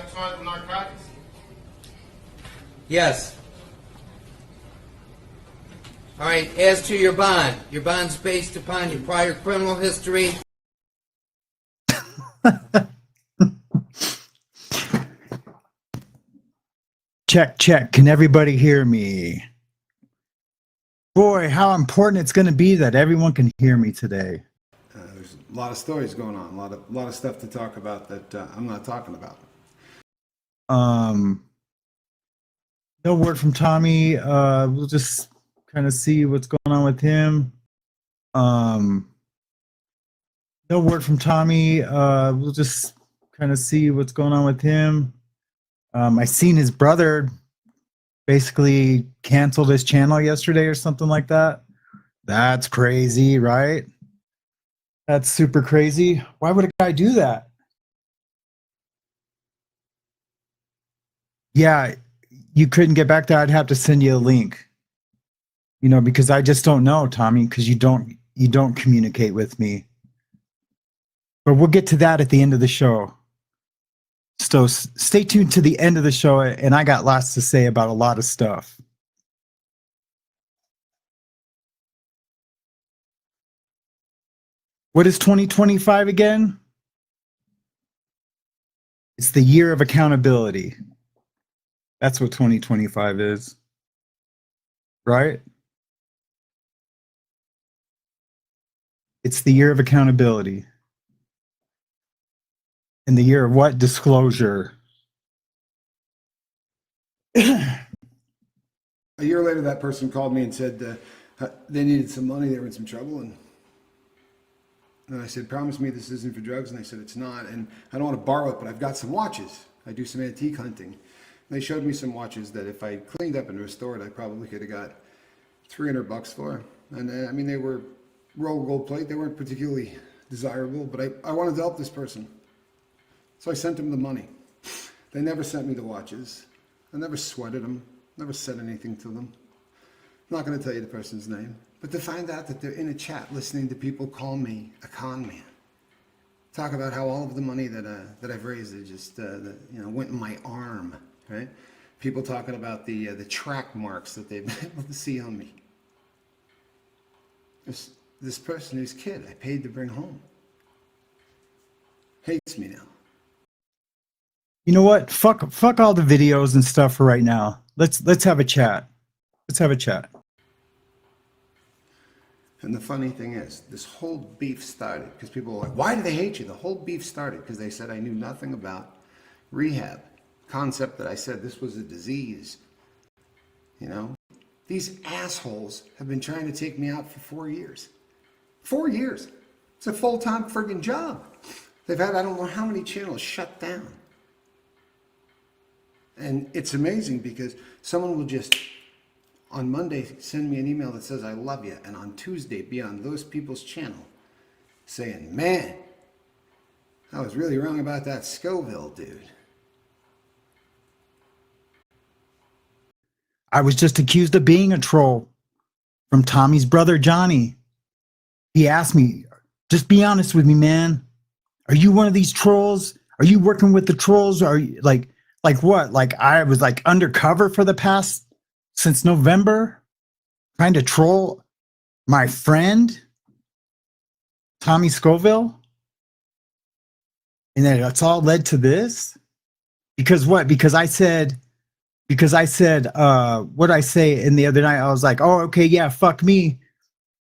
satisfied with narcotics? Yes. All right, as to your bond's based upon your prior criminal history. Check, check. Can everybody hear me? Boy, how important it's going to be that everyone can hear me today. There's a lot of stories going on, a lot of stuff to talk about that I'm not talking about. No word from Tommy. We'll just kind of see what's going on with him. No word from Tommy. We'll just kind of see what's going on with him. I seen his brother basically canceled his channel yesterday or something like that. That's crazy, right? That's super crazy. Why would a guy do that? Yeah, you couldn't get back there. I'd have to send you a link. You know, because I just don't know, Tommy, because you don't communicate with me. But we'll get to that at the end of the show. So stay tuned to the end of the show, and I got lots to say about a lot of stuff. What is 2025 again? It's the year of accountability. That's what 2025 is. Right? It's the year of accountability. And the year of what? Disclosure. A year later, that person called me and said they needed some money, they were in some trouble, and I said, promise me this isn't for drugs, and they said it's not, and I don't want to borrow it, but I've got some watches. I do some antique hunting. And they showed me some watches that if I cleaned up and restored, I probably could have got $300 for. And I mean, they were roll gold plate, they weren't particularly desirable, but I wanted to help this person. So I sent them the money. They never sent me the watches. I never sweated them, never said anything to them. I'm not going to tell you the person's name, but to find out that they're in a chat listening to people call me a con man, talk about how all of the money that I've raised just went in my arm, right? People talking about the track marks that they've been able to see on me. This person, whose kid I paid to bring home, hates me now. You know what? Fuck all the videos and stuff for right now. Let's have a chat. Let's have a chat. And the funny thing is, this whole beef started because people were like, why do they hate you? The whole beef started because they said I knew nothing about rehab. Concept that I said this was a disease. You know? These assholes have been trying to take me out for 4 years. 4 years. It's a full-time friggin' job. They've had I don't know how many channels shut down. And it's amazing because someone will just, on Monday, send me an email that says, I love you. And on Tuesday, be on those people's channel saying, man, I was really wrong about that Scoville dude. I was just accused of being a troll from Tommy's brother, Johnny. He asked me, just be honest with me, man. Are you one of these trolls? Are you working with the trolls? Are you like what? Like I was like undercover for the past, since November, trying to troll my friend, Tommy Scoville? And then it's all led to this? Because what? Because I said, what I say in the other night, I was like, oh, okay, yeah, fuck me.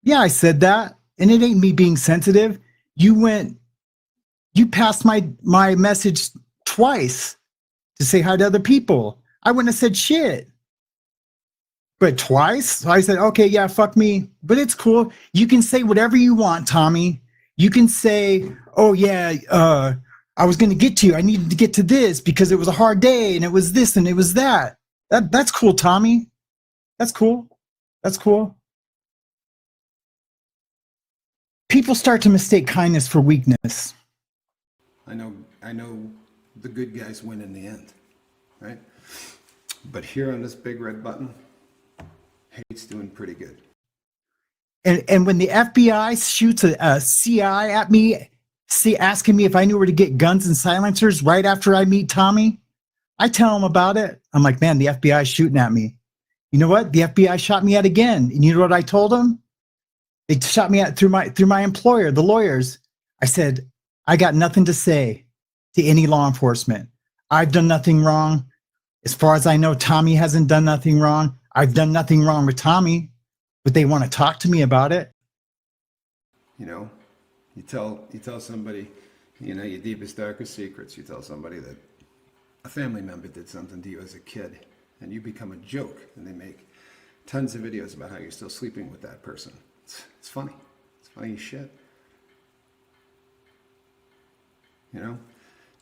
Yeah, I said that. And it ain't me being sensitive. You passed my message twice to say hi to other people. I wouldn't have said shit. But twice? So I said, okay, yeah, fuck me. But it's cool. You can say whatever you want, Tommy. You can say, oh, yeah, I was going to get to you. I needed to get to this because it was a hard day and it was this and it was that. That's cool, Tommy. That's cool. That's cool. People start to mistake kindness for weakness. I know the good guys win in the end, right? But here on this big red button, hate's doing pretty good. And when the FBI shoots a CI at me, asking me if I knew where to get guns and silencers right after I meet Tommy, I tell them about it. I'm like, man, the FBI is shooting at me. You know what? The FBI shot me at again. And you know what I told them? They shot me at through my employer, the lawyers. I said, I got nothing to say to any law enforcement. I've done nothing wrong. As far as I know, Tommy hasn't done nothing wrong. I've done nothing wrong with Tommy, but they want to talk to me about it. You know, you tell somebody, you know, your deepest, darkest secrets. You tell somebody that a family member did something to you as a kid, and you become a joke, and they make tons of videos about how you're still sleeping with that person. It's funny. It's funny as shit. You know,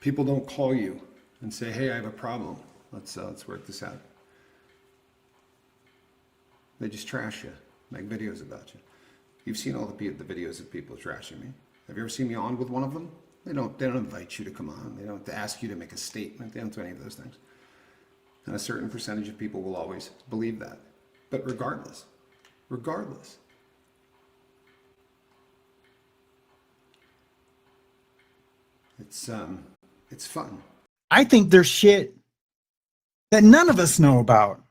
people don't call you and say, "Hey, I have a problem. Let's work this out." They just trash you, make videos about you. You've seen all the videos of people trashing me. Have you ever seen me on with one of them? They don't invite you to come on. They don't ask you to make a statement. They don't do any of those things. And a certain percentage of people will always believe that. But regardless, it's fun. I think there's shit that none of us know about,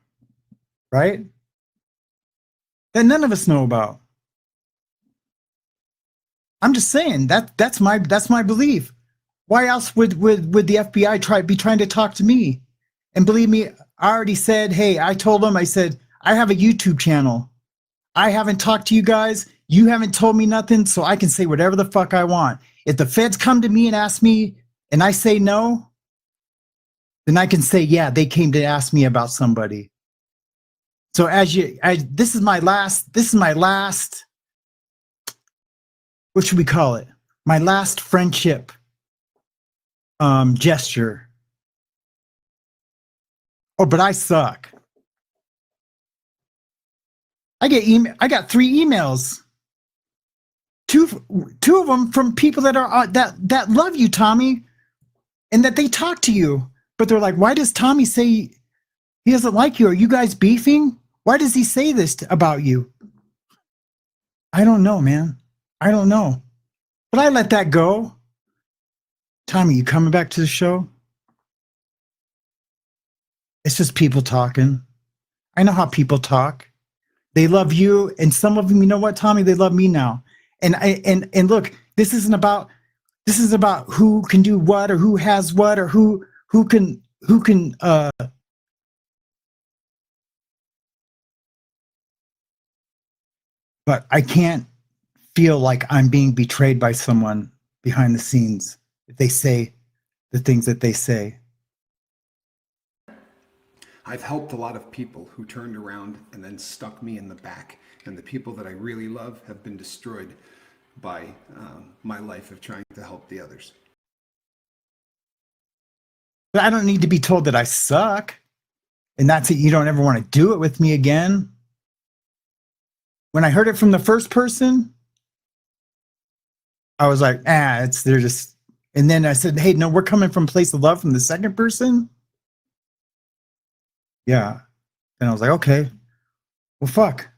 right? That none of us know about. I'm just saying that's my belief. Why else would the FBI be trying to talk to me? And believe me, I already said, hey, I told them, I said, I have a YouTube channel. I haven't talked to you guys. You haven't told me nothing, so I can say whatever the fuck I want. If the feds come to me and ask me and I say no, then I can say, yeah, they came to ask me about somebody. So this is my last, what should we call it? My last friendship gesture. Oh, but I suck. I got 3 emails. Two of them from people that are that love you, Tommy, and that they talk to you. But they're like, why does Tommy say he doesn't like you? Are you guys beefing? Why does he say this about you? I don't know, man. I don't know. But I let that go. Tommy, you coming back to the show? It's just people talking. I know how people talk. They love you, and some of them, you know what, Tommy, they love me now. And look, this is about who can do what, or who has what, or who can but I can't feel like I'm being betrayed by someone behind the scenes if they say the things that they say. I've helped a lot of people who turned around and then stuck me in the back. And the people that I really love have been destroyed by my life of trying to help the others. But I don't need to be told that I suck. And that's it. You don't ever want to do it with me again. When I heard it from the first person, I was like, they're just, and then I said, hey, no, we're coming from a place of love from the second person. Yeah. And I was like, okay, well, fuck.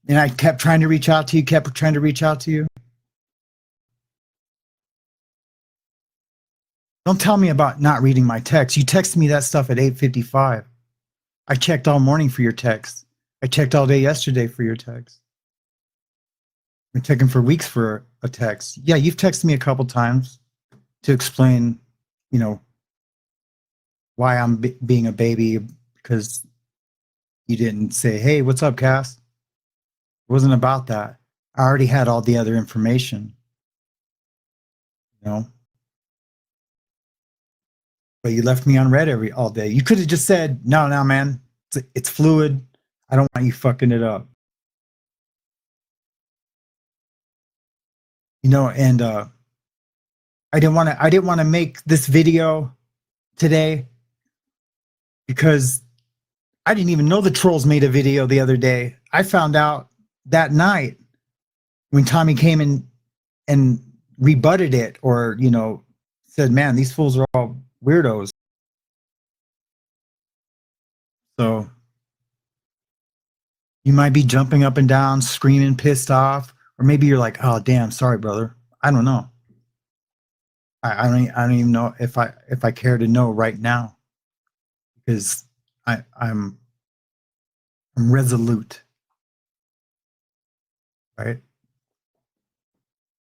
And I kept trying to reach out to you, Don't tell me about not reading my text. You texted me that stuff at 8:55. I checked all morning for your text. I checked all day yesterday for your text. I've been checking for weeks for a text. Yeah, you've texted me a couple times to explain, why I'm being a baby, because you didn't say, hey, what's up, Cass? It wasn't about that. I already had all the other information, But you left me on red all day. You could have just said, no, man, it's fluid. I don't want you fucking it up. And I didn't want to make this video today because I didn't even know the trolls made a video the other day. I found out that night when Tommy came in and rebutted it, or said, man, these fools are all weirdos. So you might be jumping up and down, screaming, pissed off, or maybe you're like, oh damn, sorry, brother. I don't know. I don't even know if I care to know right now. because I'm resolute, right?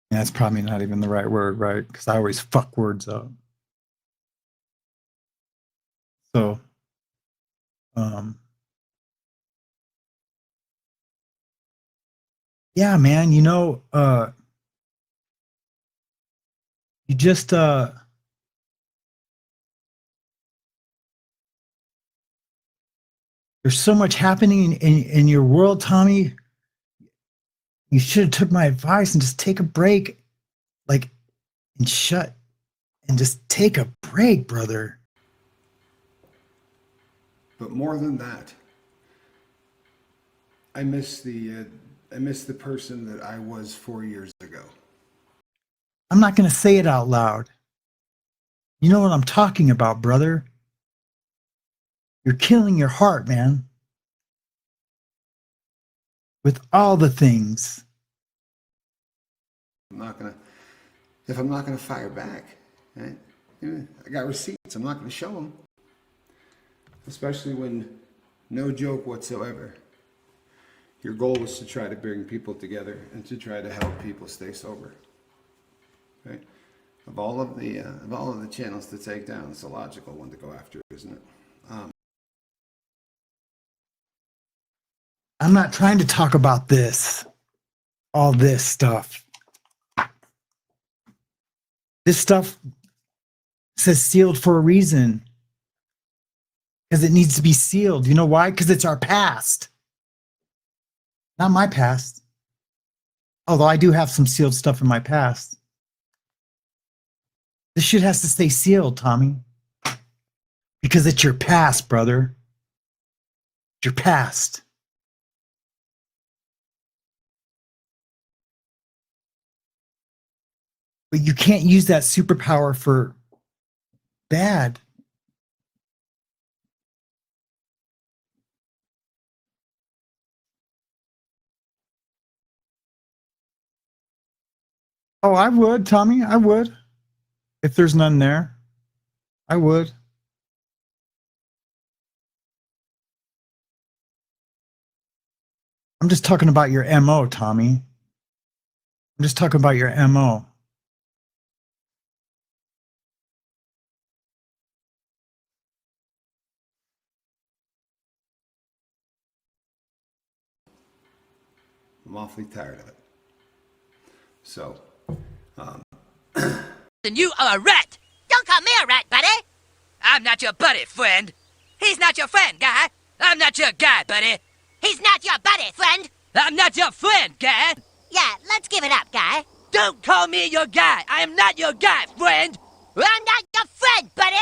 And that's probably not even the right word, right? Because I always fuck words up. So, yeah, man, you just there's so much happening in your world, Tommy. You should have took my advice and just take a break, like, and just take a break, brother. But more than that, I miss the person that I was 4 years ago. I'm not going to say it out loud. You know what I'm talking about, brother. You're killing your heart, man. With all the things. If I'm not gonna fire back, right? I got receipts. I'm not gonna show them. Especially when, no joke whatsoever, your goal was to try to bring people together and to try to help people stay sober. Right? Of all of the channels to take down, it's a logical one to go after, isn't it? I'm not trying to talk about all this stuff. This stuff says sealed for a reason. Because it needs to be sealed. You know why? Because it's our past. Not my past. Although I do have some sealed stuff in my past. This shit has to stay sealed, Tommy. Because it's your past, brother. It's your past. But you can't use that superpower for bad. Oh, I would, Tommy. I would. If there's none there, I would. I'm just talking about your MO, Tommy. I'm just talking about your MO. I'm awfully tired of it. So, Then you are a rat! Don't call me a rat, buddy. I'm not your buddy, friend. He's not your friend, guy. I'm not your guy, buddy. He's not your buddy, friend. I'm not your friend, guy. Yeah, let's give it up, guy. Don't call me your guy. I am not your guy, friend. I'm not your friend, buddy.